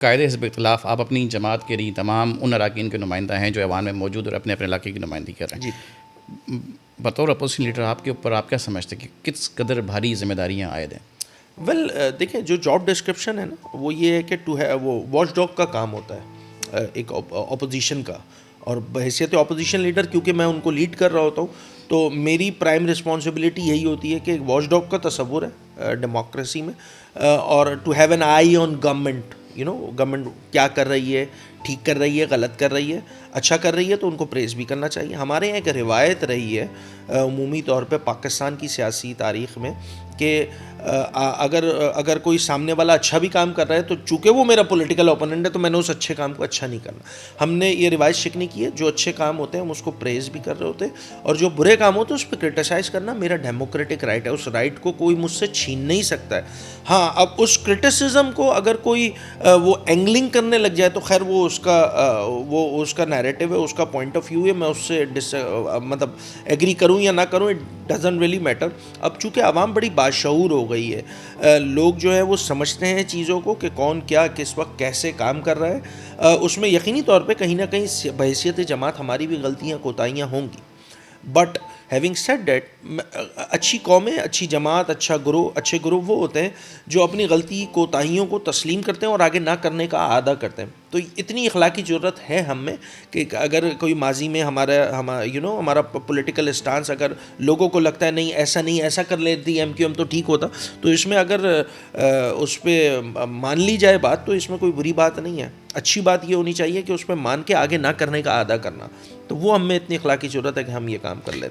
قائد حزب اختلاف، آپ اپنی جماعت کے لیے تمام ان اراکین کے نمائندہ ہیں جو ایوان میں موجود اور اپنے اپنے علاقے کی نمائندگی کر رہے ہیں. جی بطور اپوزیشن لیڈر آپ کے اوپر آپ کیا سمجھتے ہیں کہ کس قدر بھاری ذمہ داریاں عائد ہیں؟ ویل دیکھیں، جو جاب ڈسکرپشن ہے نا وہ یہ ہے کہ وہ واچ ڈاگ کا کام ہوتا ہے ایک اپوزیشن کا، اور بحیثیت اپوزیشن لیڈر کیونکہ میں ان کو لیڈ کر رہا ہوتا ہوں تو میری پرائم رسپانسبلٹی یہی ہوتی ہے کہ ایک واچ ڈاگ کا تصور ہے ڈیموکریسی میں، اور to have an eye on government. Government کیا کر رہی ہے، ٹھیک کر رہی ہے، غلط کر رہی ہے، اچھا کر رہی ہے تو ان کو پریز بھی کرنا چاہیے. ہمارے یہاں ایک روایت رہی ہے عمومی طور پہ پاکستان کی سیاسی تاریخ میں کہ اگر کوئی سامنے والا اچھا بھی کام کر رہا ہے تو چونکہ وہ میرا پولیٹیکل اوپوننٹ ہے تو میں نے اس اچھے کام کو اچھا نہیں کرنا. ہم نے یہ روایت شکنی کی ہے، جو اچھے کام ہوتے ہیں ہم اس کو پریز بھی کر رہے ہوتے ہیں، اور جو برے کام ہوتے ہیں اس پہ کرٹیسائز کرنا میرا ڈیموکریٹک رائٹ ہے. اس رائٹ کو کوئی مجھ سے چھین نہیں سکتا ہے. ہاں، اب اس کرٹیسزم کو اگر کوئی وہ اینگلنگ کرنے لگ جائے تو خیر وہ اس کا نیریٹو ہے، اس کا پوائنٹ آف ویو ہے. میں اس سے مطلب ایگری کروں یا نہ کروں، اٹ ڈزنٹ ریئلی میٹر. اب چونکہ عوام بڑی باشعور ہو گئی ہے، لوگ جو ہے وہ سمجھتے ہیں چیزوں کو کہ کون کیا کس وقت کیسے کام کر رہا ہے. اس میں یقینی طور پہ کہیں نہ کہیں بحیثیت جماعت ہماری بھی غلطیاں کوتاہیاں ہوں گی. بٹ ہیونگ سیڈ دیٹ، اچھی قومیں، اچھی جماعت، اچھے گروہ وہ ہوتے ہیں جو اپنی غلطی کوتاہیوں کو تسلیم کرتے ہیں اور آگے نہ کرنے کا اعادہ کرتے ہیں. تو اتنی اخلاقی ضرورت ہے ہم میں کہ اگر کوئی ماضی میں ہمارا پولیٹیکل اسٹانس اگر لوگوں کو لگتا ہے نہیں ایسا کر لیتی ایم کیو ایم تو ٹھیک ہوتا، تو اس میں اگر اس پہ مان لی جائے بات تو اس میں کوئی بری بات نہیں ہے. اچھی بات یہ ہونی چاہیے کہ اس پہ مان کے آگے نہ کرنے کا اعادہ کرنا. تو وہ ہم میں اتنی اخلاقی ضرورت ہے کہ ہم یہ کام کر لیں.